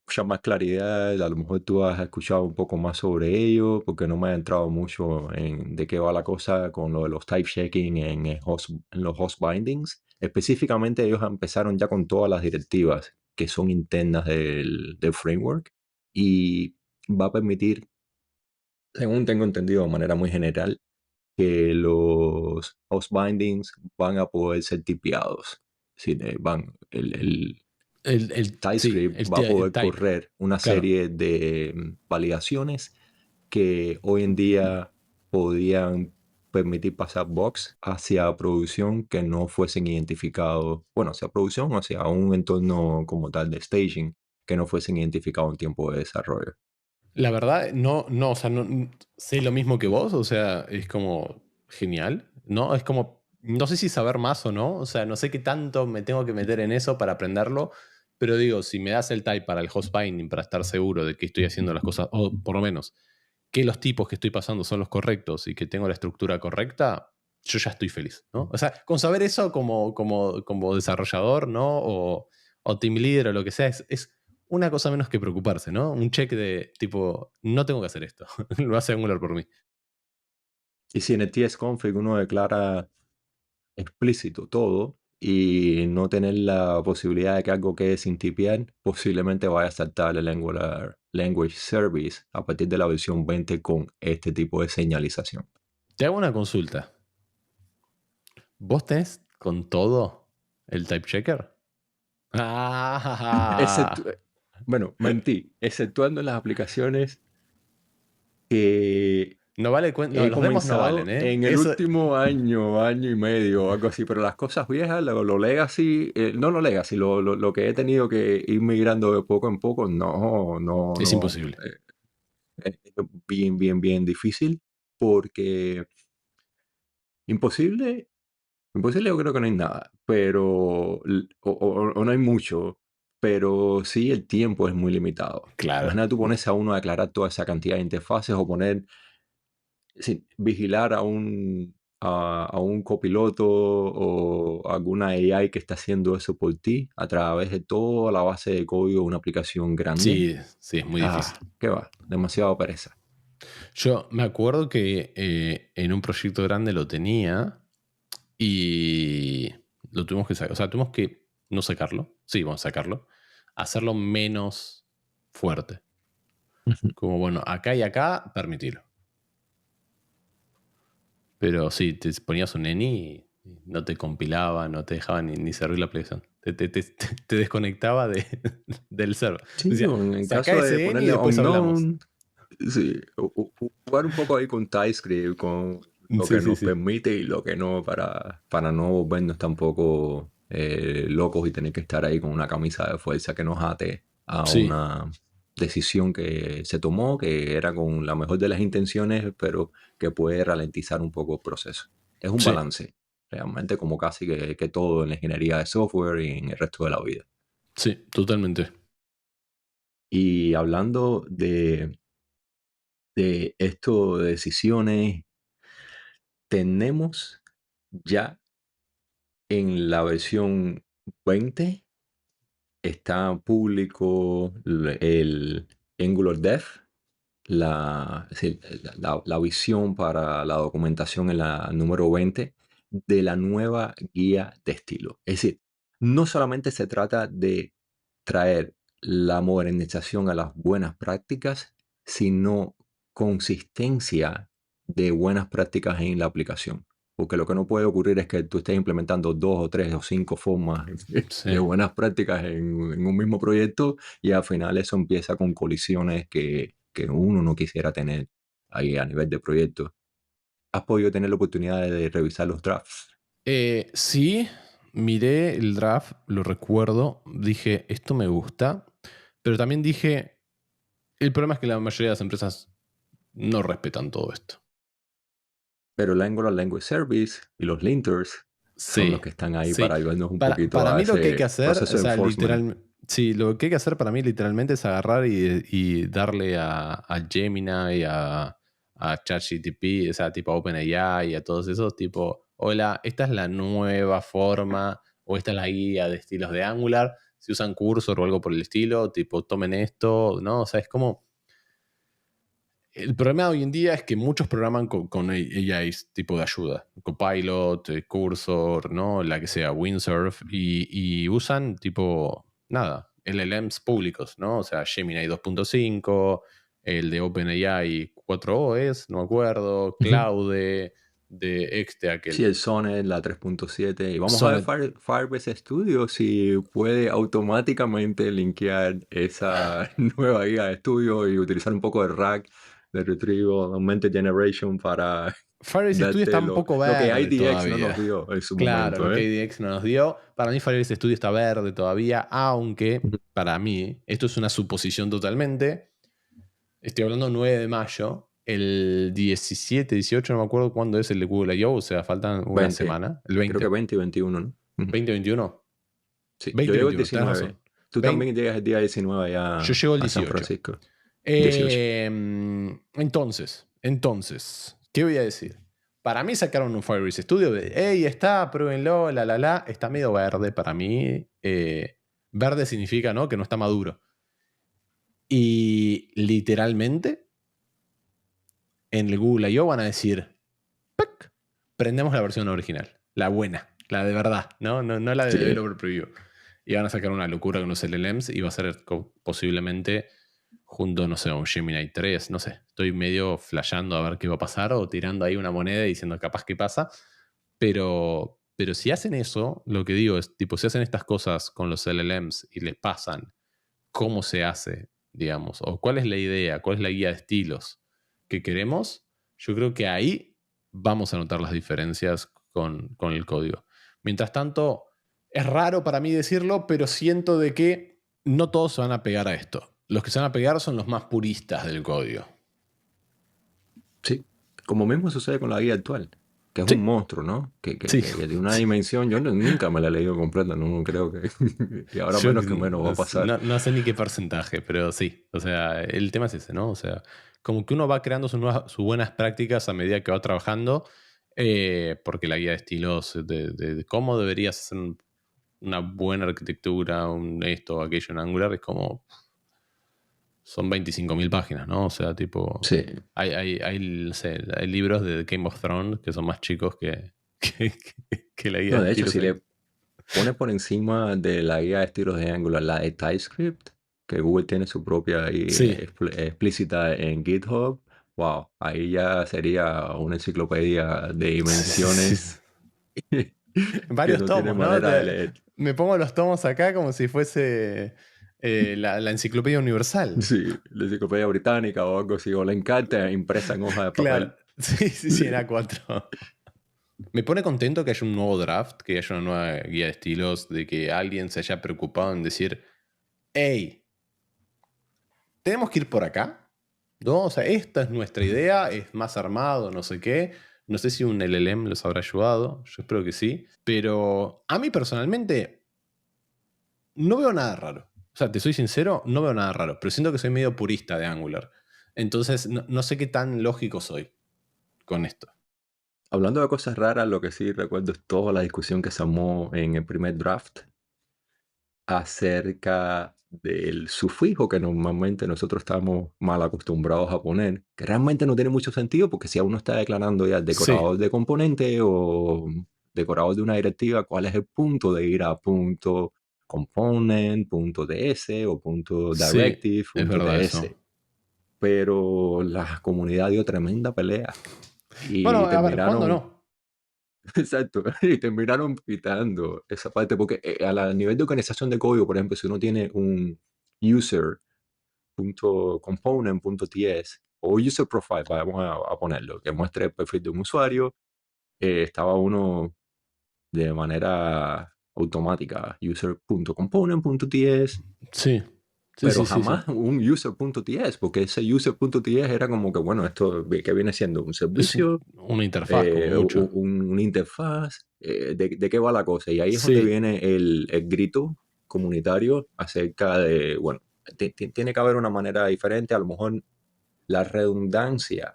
mucha más claridad, a lo mejor tú has escuchado un poco más sobre ello, porque no me ha entrado mucho en de qué va la cosa con lo de los type checking en los host bindings. Específicamente ellos empezaron ya con todas las directivas que son internas del framework, y va a permitir, según tengo entendido de manera muy general, que los host bindings van a poder ser tipeados. Sí, el Sí, TypeScript va a el poder type, correr una claro. serie de validaciones que hoy en día podían permitir pasar bugs hacia producción que no fuesen identificados, bueno, hacia producción o hacia un entorno como tal de staging que no fuesen identificados en tiempo de desarrollo. La verdad, no, no, o sea, no sé lo mismo que vos, o sea, es como genial, ¿no? Es como no sé si saber más o no, o sea, no sé qué tanto me tengo que meter en eso para aprenderlo, pero digo, si me das el type para el host binding, para estar seguro de que estoy haciendo las cosas, o por lo menos que los tipos que estoy pasando son los correctos y que tengo la estructura correcta, yo ya estoy feliz, ¿no? O sea, con saber eso como desarrollador, ¿no? O team leader o lo que sea, es una cosa menos que preocuparse, ¿no? Un check de tipo, no tengo que hacer esto, lo hace Angular por mí. Y si en el TS-config uno declara explícito todo y no tener la posibilidad de que algo quede sin tipear, posiblemente vaya a saltar el Angular Language Service a partir de la versión 20 con este tipo de señalización. Te hago una consulta. ¿Vos tenés con todo el type checker? Ah, Exceptu- bueno, mentí, exceptuando las aplicaciones que no vale no, he los demos no valen, comenzado ¿eh? en el Eso, último año, año y medio o algo así, pero las cosas viejas, lo legacy, no lo legacy, lo que he tenido que ir migrando de poco en poco, es imposible. es bien, bien, bien difícil porque imposible, imposible yo creo que no hay nada, pero, o no hay mucho, pero sí el tiempo es muy limitado. Claro. Imagina tú pones a uno a declarar toda esa cantidad de interfaces o poner sí, vigilar a un copiloto o alguna AI que está haciendo eso por ti a través de toda la base de código de una aplicación grande. Sí, sí, es muy difícil. ¿Qué va? Demasiado pereza. Yo me acuerdo que en un proyecto grande lo tenía y lo tuvimos que sacar. O sea, tuvimos que no sacarlo. Sí, vamos a sacarlo. Hacerlo menos fuerte. Ujú. Como bueno, acá y acá, permitirlo. Pero sí, te ponías un neni y no te compilaba, no te dejaba ni servir la aplicación. Te desconectaba del server. Sí, Decía, o en el sacá caso de ese neni y ponerle después hablamos. unknown, sí, jugar un poco ahí con TypeScript, con lo Sí, que sí, nos sí. permite y lo que no, para no volvernos tampoco locos y tener que estar ahí con una camisa de fuerza que nos ate a Sí, una decisión que se tomó, que era con la mejor de las intenciones, pero que puede ralentizar un poco el proceso. Es un sí, balance, realmente, como casi que todo en la ingeniería de software y en el resto de la vida. sí, totalmente. Y hablando de esto de decisiones, tenemos ya en la versión 20, está público el Angular Dev, sí, la visión para la documentación en la número 20 de la nueva guía de estilo. Es decir, no solamente se trata de traer la modernización a las buenas prácticas, sino consistencia de buenas prácticas en la aplicación. Porque lo que no puede ocurrir es que tú estés implementando 2 o 3 o 5 formas de Sí, buenas prácticas en un mismo proyecto y al final eso empieza con colisiones que uno no quisiera tener ahí a nivel de proyecto. ¿Has podido tener la oportunidad de revisar los drafts? Sí, miré el draft, lo recuerdo, dije, esto me gusta, pero también dije, el problema es que la mayoría de las empresas no respetan todo esto. Pero el Angular Language Service y los linters son los Sí, que están ahí sí. para ayudarnos un poquito Para a mí lo que hay que ese hacer, proceso o de sea, enforcement. sí, lo que hay que hacer para mí literalmente es agarrar y darle a Gemini, a ChatGPT, o sea, tipo a OpenAI y a todos esos, tipo, hola, esta es la nueva forma o esta es la guía de estilos de Angular. Si usan Cursor o algo por el estilo, tipo, tomen esto, ¿no? O sea, es como el problema hoy en día es que muchos programan con AIs tipo de ayuda, Copilot, Cursor, ¿no? La que sea, Windsurf, y usan tipo, nada, LLMs públicos, ¿no? O sea, Gemini 2.5, el de OpenAI 4o es, no me acuerdo, Ujú. Claude, de este, Sí, aquel. el Sonnet, la 3.7. Y vamos a ver Sonnet. Firebase Studio si puede automáticamente linkear esa nueva guía de estudio y utilizar un poco de RAG, de Retrieval Augmented Generation, para Firebase Studio está darte un poco lo que verde IDX no nos todavía. dio en su Claro, lo momento, que ¿eh? IDX no nos dio. Para mí Firebase Studio está verde todavía, aunque para mí, esto es una suposición totalmente, estoy hablando 9 de mayo, el 17, 18, no me acuerdo cuándo es el de Google I.O., o sea, faltan una 20. semana. El Creo que 20. 20 y 21, ¿no? Ujú. 2021. Sí, yo llego el 2021, tenés 19. razón. Tú 20, también llegas el día 19 yo allá llego el a San 18. Francisco. 18. Entonces, ¿qué voy a decir? Para mí sacaron un Firebase Studio de, hey, está, pruébenlo, está medio verde para mí. Verde significa, ¿no? Que no está maduro. Y literalmente, en el Google I.O. van a decir, ¡pac! Prendemos la versión original, la buena, la de verdad, ¿no? No la de Sí, Developer Preview. Y van a sacar una locura con los LLMs y va a ser posiblemente junto, no sé, a un Gemini 3, no sé. Estoy medio flasheando a ver qué va a pasar o tirando ahí una moneda y diciendo capaz qué pasa. Pero si hacen eso, lo que digo es, tipo, si hacen estas cosas con los LLMs y les pasan cómo se hace, digamos, o cuál es la idea, cuál es la guía de estilos que queremos, yo creo que ahí vamos a notar las diferencias con el código. Mientras tanto, es raro para mí decirlo, pero siento de que no todos se van a pegar a esto. Los que se van a pegar son los más puristas del código. sí. Como mismo sucede con la guía actual, que es un Sí, monstruo, ¿no? sí, Que de una sí. dimensión, yo nunca me la he leído completa, no creo que... y ahora Yo menos que menos va a pasar. no sé ni qué porcentaje, pero sí. O sea, el tema es ese, ¿no? O sea, como que uno va creando sus buenas prácticas a medida que va trabajando, porque la guía de estilos de cómo deberías hacer una buena arquitectura, un esto, aquello en Angular, es como. Son 25.000 páginas, ¿no? O sea, tipo. Sí. No sé, hay libros de Game of Thrones que son más chicos que, que la guía No, de de hecho, estilos si ahí. le pones por encima de la guía de estilos de Angular la de TypeScript, que Google tiene su propia ahí Sí. explícita en GitHub, wow, ahí ya sería una enciclopedia de Sí. dimensiones que Varios no tiene tomos, ¿no? manera de leer. Me pongo los tomos acá como si fuese la enciclopedia universal. Sí, la enciclopedia británica o algo así, o la encanta impresa en hoja de Claro. papel. Sí, sí, sí, en A4. Me pone contento que haya un nuevo draft, que haya una nueva guía de estilos, de que alguien se haya preocupado en decir, hey, tenemos que ir por acá, ¿no? O sea, esta es nuestra idea, es más armado, no sé qué. No sé si un LLM los habrá ayudado, yo espero que sí. Pero a mí personalmente no veo nada raro. O sea, te soy sincero, no veo nada raro, pero siento que soy medio purista de Angular. Entonces, no sé qué tan lógico soy con esto. Hablando de cosas raras, lo que sí recuerdo es toda la discusión que se armó en el primer draft acerca del sufijo que normalmente nosotros estamos mal acostumbrados a poner, que realmente no tiene mucho sentido porque si uno está declarando ya el Sí, decorador de componente o decorador de una directiva, ¿cuál es el punto de ir a punto component, punto ds o punto sí, directive, es punto verdad eso. ds? Pero la comunidad dio tremenda pelea Bueno, y a ver, ¿cuándo terminaron. no? Exacto, y terminaron quitando esa parte, porque a nivel de organización de código, por ejemplo, si uno tiene un user.component.ts o user profile, vamos a ponerlo, que muestre el perfil de un usuario, estaba uno de manera automática, user.component.ts, Sí, sí, pero sí, sí, sí. jamás un user.ts, porque ese user.ts era como que, bueno, esto que viene siendo un Es servicio, una interfaz como mucho. una interfaz, de qué va la cosa. Y ahí es donde Sí, viene el grito comunitario acerca de, bueno, tiene que haber una manera diferente, a lo mejor la redundancia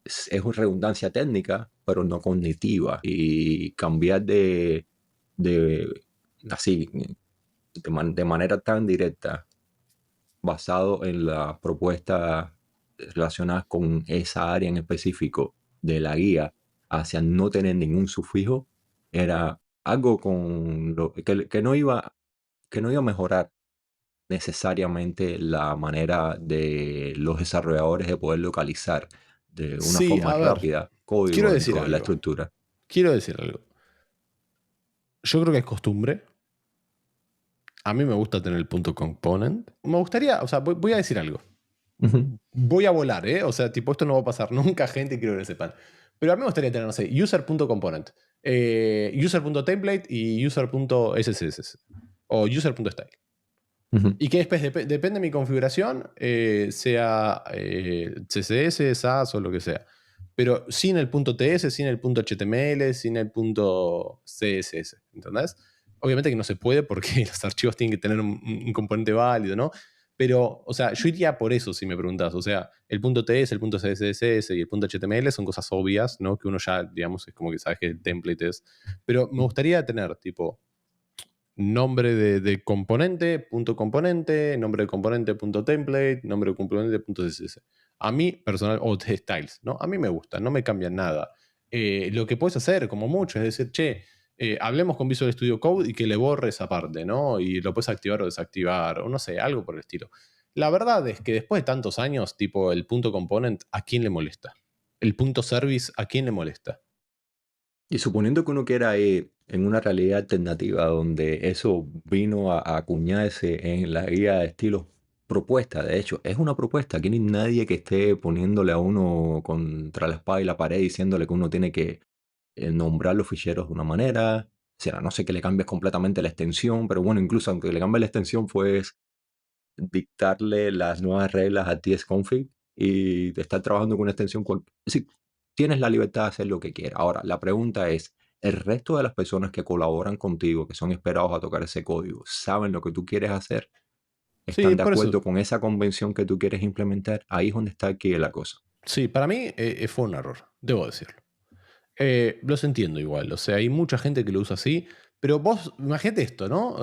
es una redundancia técnica, pero no cognitiva. Y cambiar de así, de manera tan directa, basado en las propuestas relacionadas con esa área en específico de la guía, hacia no tener ningún sufijo, era algo con que no iba a mejorar necesariamente la manera de los desarrolladores de poder localizar de una sí, forma a ver, rápida quiero código decir dentro de la algo. estructura. Quiero decir algo. Yo creo que es costumbre. A mí me gusta tener el punto component. Me gustaría, o sea, voy a decir algo. Ujú. Voy a volar, ¿eh? O sea, tipo, esto no va a pasar nunca, gente, quiero que lo sepan. Pero a mí me gustaría tener, no sé, user.component, user.template y user.sss o user.style. Ujú. Y que después depende de mi configuración, sea CSS, SAS o lo que sea. Pero sin el punto .ts, sin el punto .html, sin el punto CSS. ¿Entendés? Obviamente que no se puede porque los archivos tienen que tener un componente válido, ¿no? Pero, o sea, yo iría por eso si me preguntas. O sea, el punto .ts, el punto CSS y el punto HTML son cosas obvias, ¿no? Que uno ya, digamos, es como que sabes que el template es. Pero me gustaría tener, tipo, nombre de componente, punto componente, nombre de componente, punto template, nombre de componente, punto CSS. A mí, personal, o de styles, ¿no? A mí me gusta, no me cambian nada. Lo que puedes hacer, como mucho, es decir, che, hablemos con Visual Studio Code y que le borre esa parte, ¿no? Y lo puedes activar o desactivar, o no sé, algo por el estilo. La verdad es que después de tantos años, tipo el punto component, ¿a quién le molesta? El punto service, ¿a quién le molesta? Y suponiendo que uno quiera ir en una realidad alternativa donde eso vino a acuñarse en la guía de estilos propuesta, de hecho, es una propuesta. Aquí no hay nadie que esté poniéndole a uno contra la espada y la pared diciéndole que uno tiene que nombrar los ficheros de una manera. O sea, no sé que le cambies completamente la extensión, pero bueno, incluso aunque le cambies la extensión, pues dictarle las nuevas reglas a tsconfig y de estar trabajando con una extensión. Sí, tienes la libertad de hacer lo que quieras. Ahora, la pregunta es, ¿el resto de las personas que colaboran contigo, que son esperados a tocar ese código, saben lo que tú quieres hacer? Sí, ¿Están de por eso. acuerdo con esa convención que tú quieres implementar? Ahí es donde está aquí la cosa. Sí, para mí fue un error, debo decirlo. Los entiendo igual, o sea, hay mucha gente que lo usa así, pero vos, imagínate esto, ¿no?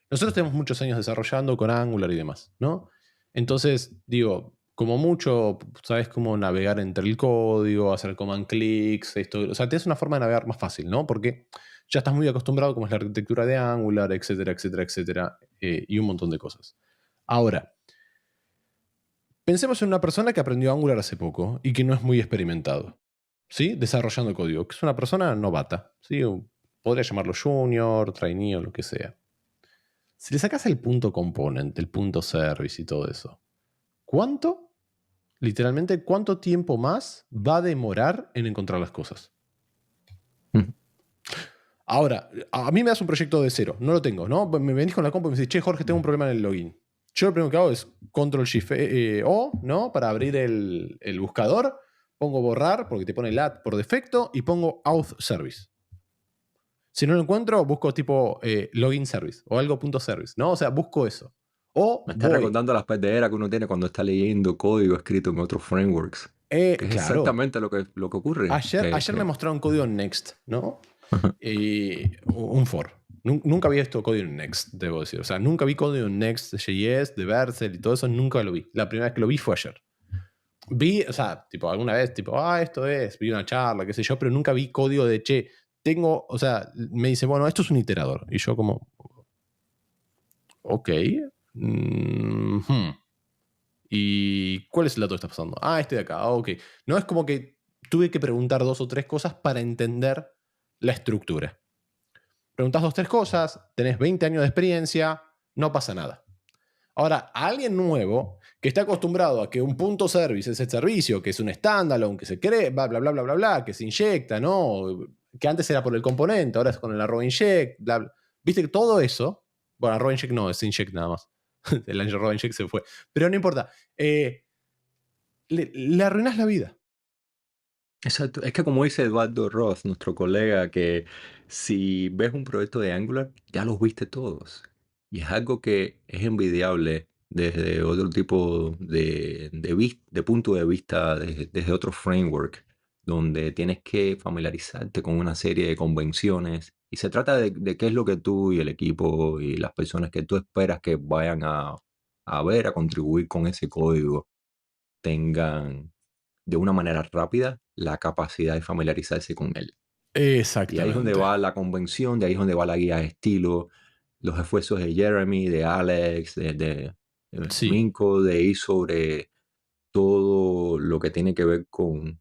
Nosotros tenemos muchos años desarrollando con Angular y demás, ¿no? Entonces, digo, como mucho, sabes cómo navegar entre el código, hacer command clicks, esto, o sea, tienes una forma de navegar más fácil, ¿no? Porque ya estás muy acostumbrado como es la arquitectura de Angular, etcétera, etcétera, etcétera, y un montón de cosas. Ahora, pensemos en una persona que aprendió Angular hace poco y que no es muy experimentado, ¿sí? Desarrollando código, que es una persona novata, ¿sí? Podría llamarlo junior, trainee o lo que sea. Si le sacas el punto component, el punto service y todo eso, ¿cuánto, literalmente, cuánto tiempo más va a demorar en encontrar las cosas? Ujú. Ahora, a mí me das un proyecto de cero, no lo tengo, ¿no? Me venís con la compu y me decís, che, Jorge, tengo un problema en el login. Yo lo primero que hago es Control Shift O, ¿no? Para abrir el buscador, pongo borrar, porque te pone el add por defecto, y pongo auth service. Si no lo encuentro, busco tipo login service o algo punto service, ¿no? O sea, busco eso. O Me está voy. recordando las perderas que uno tiene cuando está leyendo código escrito en otros frameworks, que es Claro, exactamente lo que ocurre. ayer me mostraron código en Next, ¿no? Y un for. Nunca había visto código en Next, debo decir. O sea, nunca vi código en Next.js, de Vercel y todo eso, nunca lo vi. La primera vez que lo vi fue ayer. Vi, o sea, tipo, alguna vez, tipo, esto es, vi una charla, qué sé yo, pero nunca vi código de, che, tengo, o sea, me dice, bueno, esto es un iterador. Y yo como, ok. Hmm. ¿Y cuál es el dato que está pasando? Este de acá, ok. No es como que tuve que preguntar dos o tres cosas para entender la estructura. Preguntás dos o tres cosas, tenés 20 años de experiencia, no pasa nada. Ahora, a alguien nuevo que está acostumbrado a que un punto service es el servicio, que es un standalone, que se cree, bla, bla, bla, bla, bla, bla, que se inyecta, ¿no? Que antes era por el componente, ahora es con el arroba inject, bla, bla. Viste que todo eso, bueno, arroba inject no, es inject nada más. El arroba inject se fue. Pero no importa. Le arruinas la vida. Exacto. Es que como dice Eduardo Roth, nuestro colega, que si ves un proyecto de Angular, ya los viste todos. Y es algo que es envidiable desde otro tipo de punto de vista, desde otro framework, donde tienes que familiarizarte con una serie de convenciones. Y se trata de qué es lo que tú y el equipo y las personas que tú esperas que vayan a ver, a contribuir con ese código, tengan de una manera rápida la capacidad de familiarizarse con él. Y ahí es donde Exactamente. va la convención, de ahí es donde va la guía de estilo, los esfuerzos de Jeremy, de Alex, de Sí. Minko, de ir sobre todo lo que tiene que ver con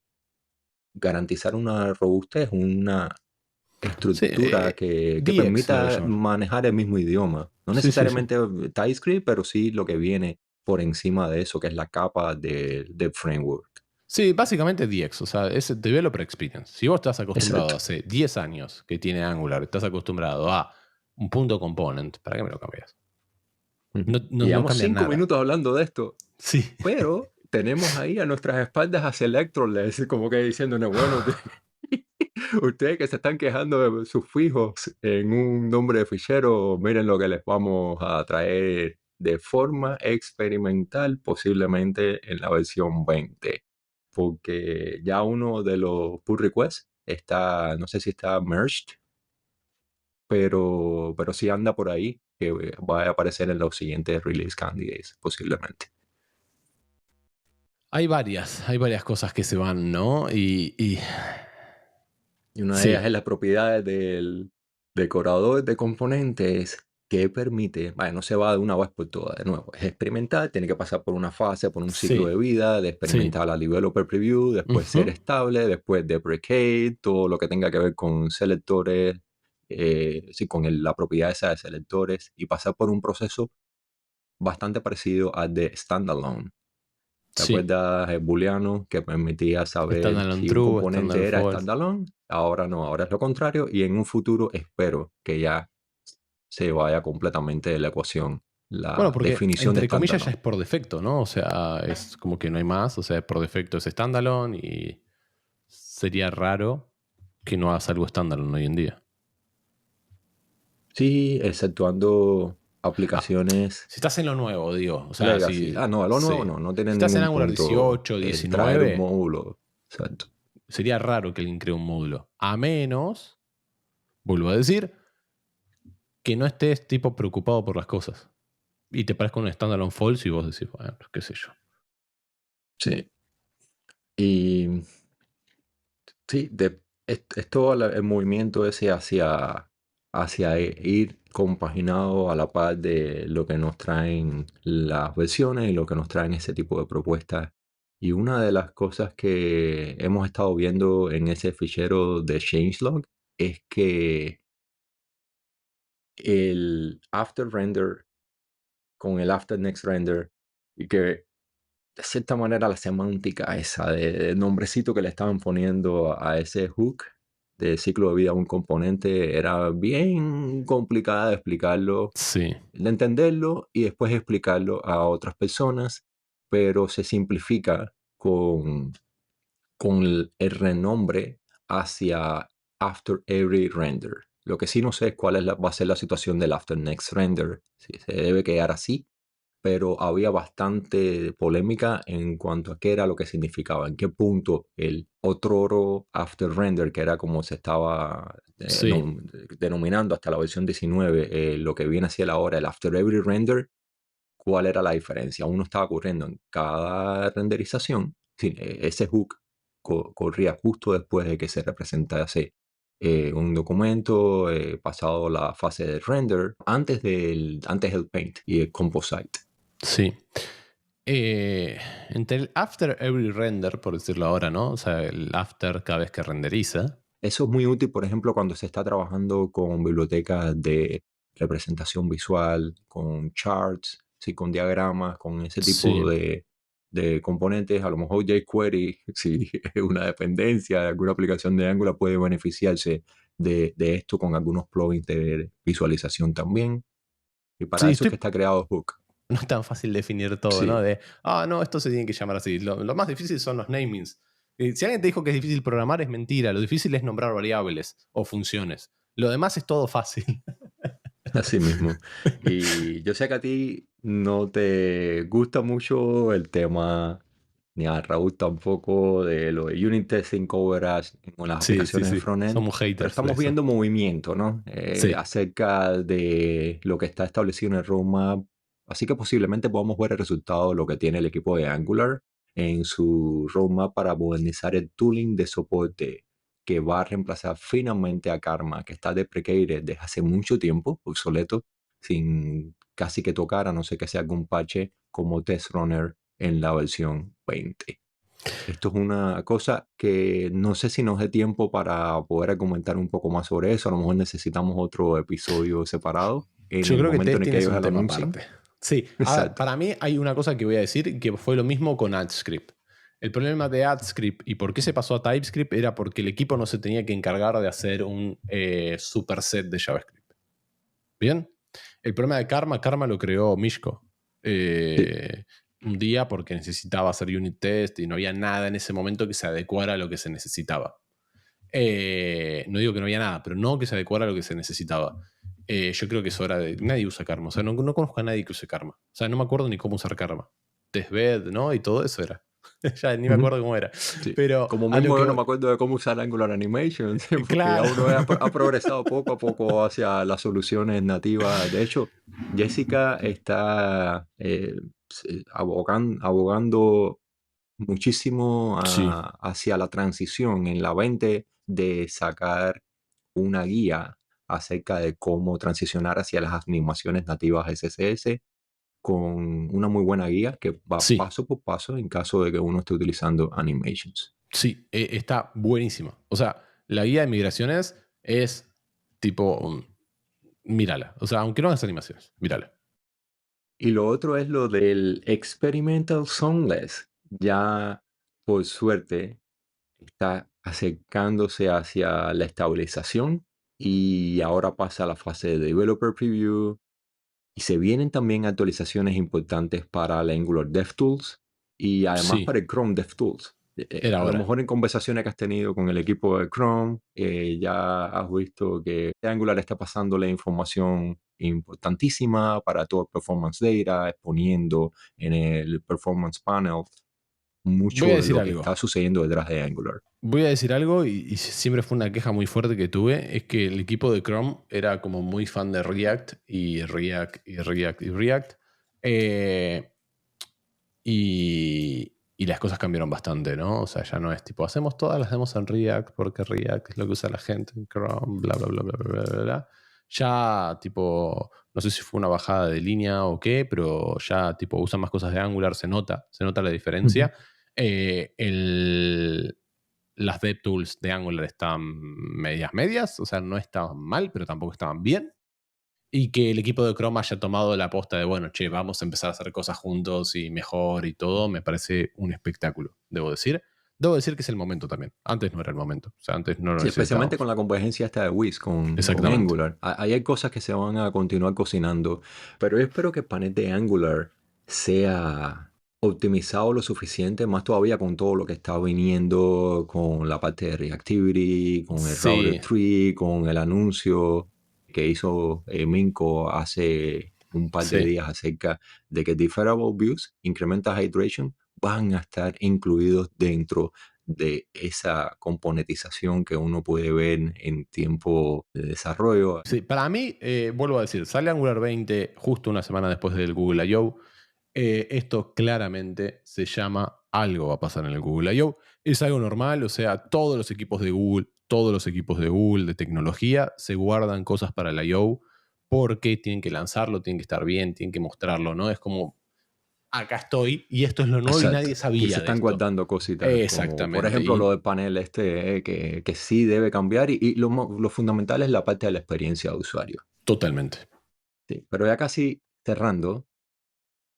garantizar una robustez, una Sí, estructura que DX le voy a permita llamar. manejar el mismo idioma. No Sí, sí, sí. necesariamente TypeScript, pero sí lo que viene por encima de eso, que es la capa del framework. Sí, básicamente DX, o sea, es Developer Experience. Si vos estás acostumbrado Exacto. hace 10 años que tiene Angular, estás acostumbrado a un punto component, ¿para qué me lo cambias? Ujú. No, Y no, no llevamos cambian 5 nada. minutos hablando de esto, Sí, pero tenemos ahí a nuestras espaldas a Selectroless, como que diciéndonos, bueno, ustedes que se están quejando de sus fijos en un nombre de fichero, miren lo que les vamos a traer de forma experimental, posiblemente en la versión 20. Porque ya uno de los pull requests está, no sé si está merged, pero sí anda por ahí, que va a aparecer en los siguientes release candidates, posiblemente. hay varias cosas que se van, ¿no? Y una de ellas Sí, es las propiedades del decorador de componentes que permite, bueno, no se va de una vez por todas, de nuevo, es experimental, tiene que pasar por una fase, por un ciclo sí, de vida, de sí. experimental a developer preview, después ser Ujú. estable, después deprecate, todo lo que tenga que ver con selectores, sí, con la propiedad esa de selectores, y pasar por un proceso bastante parecido al de standalone. ¿Te Sí. acuerdas el booleano que permitía saber Standalone si un true, componente standalone era false. standalone? Ahora no, ahora es lo contrario y en un futuro espero que ya se vaya completamente de la ecuación Bueno, la porque definición de entre comillas ya standalone. es por defecto, ¿no? O sea, es como que no hay más. O sea, por defecto es standalone y sería raro que no hagas algo standalone hoy en día. Sí, exceptuando Ah, aplicaciones si estás en lo nuevo, digo. O sea, legacy. Ah, no, a lo nuevo sí. no, no Si tiene estás en ningún Angular punto 18, el traer un 19, módulo. Exacto. sería raro que alguien cree un módulo. A menos, vuelvo a decir, que no estés tipo preocupado por las cosas. Y te parezca un standalone false y vos decís, bueno, qué sé yo. Sí. Y sí, es todo el movimiento ese hacia ir compaginado a la par de lo que nos traen las versiones y lo que nos traen ese tipo de propuestas. Y una de las cosas que hemos estado viendo en ese fichero de changelog es que el after render con el after next render, y que de cierta manera la semántica esa de nombrecito que le estaban poniendo a ese hook de ciclo de vida a un componente era bien complicada de explicarlo, Sí, de entenderlo y después explicarlo a otras personas, pero se simplifica con el renombre hacia after every render. Lo que sí no sé es cuál es va a ser la situación del after next render, si se debe quedar así, pero había bastante polémica en cuanto a qué era lo que significaba, en qué punto el otro after render, que era como se estaba sí, denominando hasta la versión 19, lo que viene hacia ahora, el after every render, cuál era la diferencia. Uno estaba ocurriendo en cada renderización, sí, ese hook corría justo después de que se representase un documento pasado la fase de render, antes del paint y el composite. sí. Entre el after every render, por decirlo ahora, ¿no? O sea, el after cada vez que renderiza. Eso es muy útil, por ejemplo, cuando se está trabajando con bibliotecas de representación visual, con charts, sí, con diagramas, con ese Sí, tipo de componentes. A lo mejor jQuery, si es una dependencia de alguna aplicación de Angular, puede beneficiarse de esto con algunos plugins de visualización también. Y para sí, eso es que está creado Hook. no es tan fácil definir todo, ¿no? Sí, No, esto se tiene que llamar así. Lo más difícil son los namings. Si alguien te dijo que es difícil programar, es mentira. Lo difícil es nombrar variables o funciones. Lo demás es todo fácil. así mismo. Y yo sé que a ti no te gusta mucho el tema, ni a Raúl tampoco, de lo de Unit Testing Coverage con las Sí, sí, aplicaciones de sí. frontend, Somos pero haters de estamos eso. viendo movimiento, ¿no? Sí, Acerca de lo que está establecido en el roadmap. Así que posiblemente podamos ver el resultado de lo que tiene el equipo de Angular en su roadmap para modernizar el tooling de soporte que va a reemplazar finalmente a Karma, que está deprecated desde hace mucho tiempo, obsoleto, sin casi que tocar, a no ser que sea algún parche como Test Runner en la versión 20. Esto es una cosa que no sé si nos dé tiempo para poder comentar un poco más sobre eso. A lo mejor necesitamos otro episodio separado en yo el creo que momento en el que testing es ellos un la tema anuncien. aparte. Sí, Exacto. para mí hay una cosa que voy a decir que fue lo mismo con AdScript. El problema de AdScript y por qué se pasó a TypeScript era porque el equipo no se tenía que encargar de hacer un superset de JavaScript. ¿Bien? El problema de Karma lo creó Mishko. Sí. Un día porque necesitaba hacer unit test y no había nada en ese momento que se adecuara a lo que se necesitaba. No digo que no había nada, pero no que se adecuara a lo que se necesitaba. Yo creo que es hora de... Nadie usa Karma. O sea, no conozco a nadie que use Karma. O sea, no me acuerdo ni cómo usar Karma. Testbed, ¿no? Y todo eso era. Ya ni me Ujú. acuerdo cómo era. Sí. Pero Como a lo mismo que yo no me voy... acuerdo de cómo usar Angular Animation, ¿sí? Porque ya Claro. uno ha progresado poco a poco hacia las soluciones nativas. De hecho, Jessica está abogando muchísimo Sí, hacia la transición en la 20 de sacar una guía acerca de cómo transicionar hacia las animaciones nativas SCS con una muy buena guía que va sí, paso por paso en caso de que uno esté utilizando animations. sí. Está buenísima. O sea, la guía de migraciones es tipo... mírala. O sea, aunque no hagas animaciones, mírala. Y lo otro es lo del Experimental Songless. Ya, por suerte, está acercándose hacia la estabilización y ahora pasa a la fase de Developer Preview. Y se vienen también actualizaciones importantes para la Angular DevTools y además Sí, para el Chrome DevTools. era A lo hora. mejor en conversaciones que has tenido con el equipo de Chrome, ya has visto que Angular está pasando la información importantísima para todo el performance data, exponiendo en el performance panel Voy a mucho de decir lo que algo. está sucediendo detrás de Angular. Voy a decir algo y siempre fue una queja muy fuerte que tuve, es que el equipo de Chrome era como muy fan de React y React y React y React. eh, y las cosas cambiaron bastante, ¿no? O sea, ya no es tipo, hacemos todas las demos en React porque React es lo que usa la gente en Chrome, bla, bla, bla, bla, bla, bla, bla. Ya, tipo, no sé si fue una bajada de línea o qué, pero ya, tipo, usan más cosas de Angular, se nota la Ujú. diferencia. Eh, el, las DevTools de Angular estaban medias, o sea, no estaban mal, pero tampoco estaban bien. Y que el equipo de Chrome haya tomado la aposta de, bueno, che, vamos a empezar a hacer cosas juntos y mejor y todo, me parece un espectáculo, debo decir. Debo decir que es el momento también. Antes no era el momento. O sea, antes no lo Sí, especialmente con necesitábamos. la convergencia esta de Wiz con Exactamente. Angular. Ahí hay cosas que se van a continuar cocinando, pero yo espero que el panel de Angular sea optimizado lo suficiente, más todavía con todo lo que está viniendo con la parte de Reactivity, con el Router Sí, Tree, con el anuncio que hizo Minko hace un par de sí. días acerca de que Differable Views, Incremental Hydration, van a estar incluidos dentro de esa componentización que uno puede ver en tiempo de desarrollo. Sí, para mí, vuelvo a decir, sale Angular 20 justo una semana después del Google I.O. Esto claramente se llama algo va a pasar en el Google I.O. Es algo normal, o sea, todos los equipos de Google de tecnología se guardan cosas para el I.O. porque tienen que lanzarlo, tienen que estar bien, tienen que mostrarlo, ¿no? Es como, acá estoy y esto es lo nuevo y Exacto. nadie Y se sabía de están esto. guardando cositas, como por Exactamente. ejemplo lo Y del panel este, que sí debe cambiar y lo fundamental es la parte de la experiencia de usuario. totalmente. Sí, pero ya casi cerrando,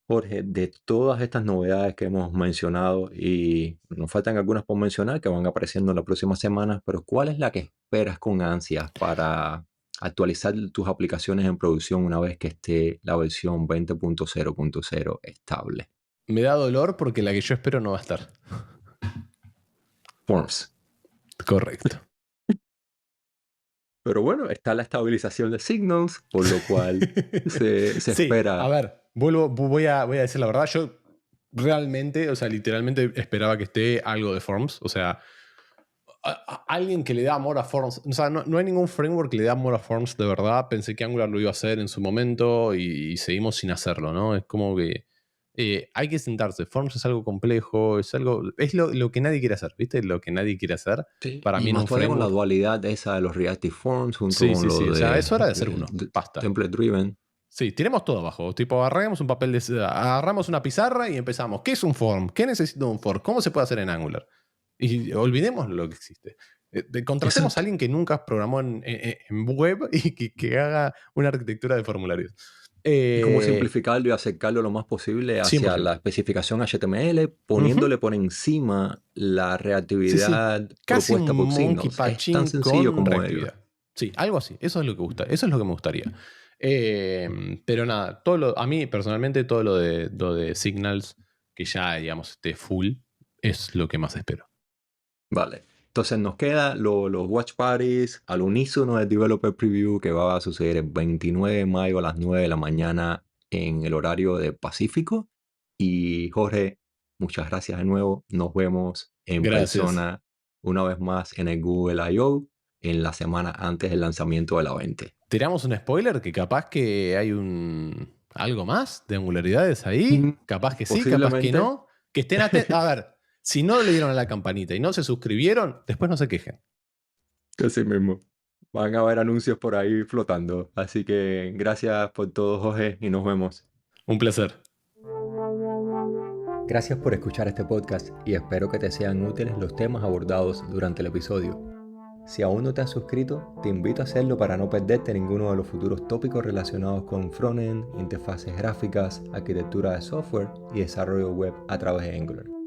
Jorge, de todas estas novedades que hemos mencionado y nos faltan algunas por mencionar que van apareciendo en las próximas semanas, pero ¿cuál es la que esperas con ansias para actualizar tus aplicaciones en producción una vez que esté la versión 20.0.0 estable? Me da dolor porque la que yo espero no va a estar. Forms. Correcto. Pero bueno, está la estabilización de Signals, por lo cual se Sí, a espera. ver, voy a decir la verdad. Yo realmente, o sea, literalmente esperaba que esté algo de Forms. O sea, alguien que le dé amor a Forms. O sea, no hay ningún framework que le dé amor a Forms de verdad. Pensé que Angular lo iba a hacer en su momento y seguimos sin hacerlo, ¿no? Es como que hay que sentarse. Forms es algo complejo, es lo que nadie quiere hacer, ¿viste? Lo que nadie quiere hacer. Sí, Para y mí en más un todavía con la framework. dualidad esa de los Reactive Forms junto Sí, con sí, sí. lo O sea, de es hora de hacer uno. Basta. Template Driven. Sí, tiremos todo abajo. Tipo, agarramos un papel agarramos una pizarra y empezamos. ¿Qué es un form? ¿Qué necesita un form? ¿Cómo se puede hacer en Angular? Y olvidemos lo que existe. Contratemos a Exacto. alguien que nunca programó en web y que haga una arquitectura de formularios. Y cómo Eh, simplificarlo y acercarlo lo más posible hacia la 100%. especificación HTML, Ujú. poniéndole por encima la Sí, sí. reactividad Casi propuesta un por monkey Signals. Es tan patching sencillo con como ello. reactividad. Sí, algo así. Eso es lo que me gustaría. Pero nada, a mí personalmente todo lo de Signals, que ya digamos esté full, es lo que más espero. Vale. Entonces nos queda los Watch Parties al unísono del Developer Preview que va a suceder el 29 de mayo a las 9 de la mañana en el horario de Pacífico. Y Jorge, muchas gracias de nuevo. Nos vemos en Gracias. persona una vez más en el Google I.O. en la semana antes del lanzamiento de la 20. ¿Tiramos un spoiler que capaz que hay algo más de angularidades ahí? Capaz que sí, capaz que Posiblemente. no. Que estén atentos. A ver, si no le dieron a la campanita y no se suscribieron, después no se quejen. Así mismo. Van a haber anuncios por ahí flotando. Así que gracias por todo, Jorge, y nos vemos. Un placer. Gracias por escuchar este podcast y espero que te sean útiles los temas abordados durante el episodio. Si aún no te has suscrito, te invito a hacerlo para no perderte ninguno de los futuros tópicos relacionados con frontend, interfaces gráficas, arquitectura de software y desarrollo web a través de Angular.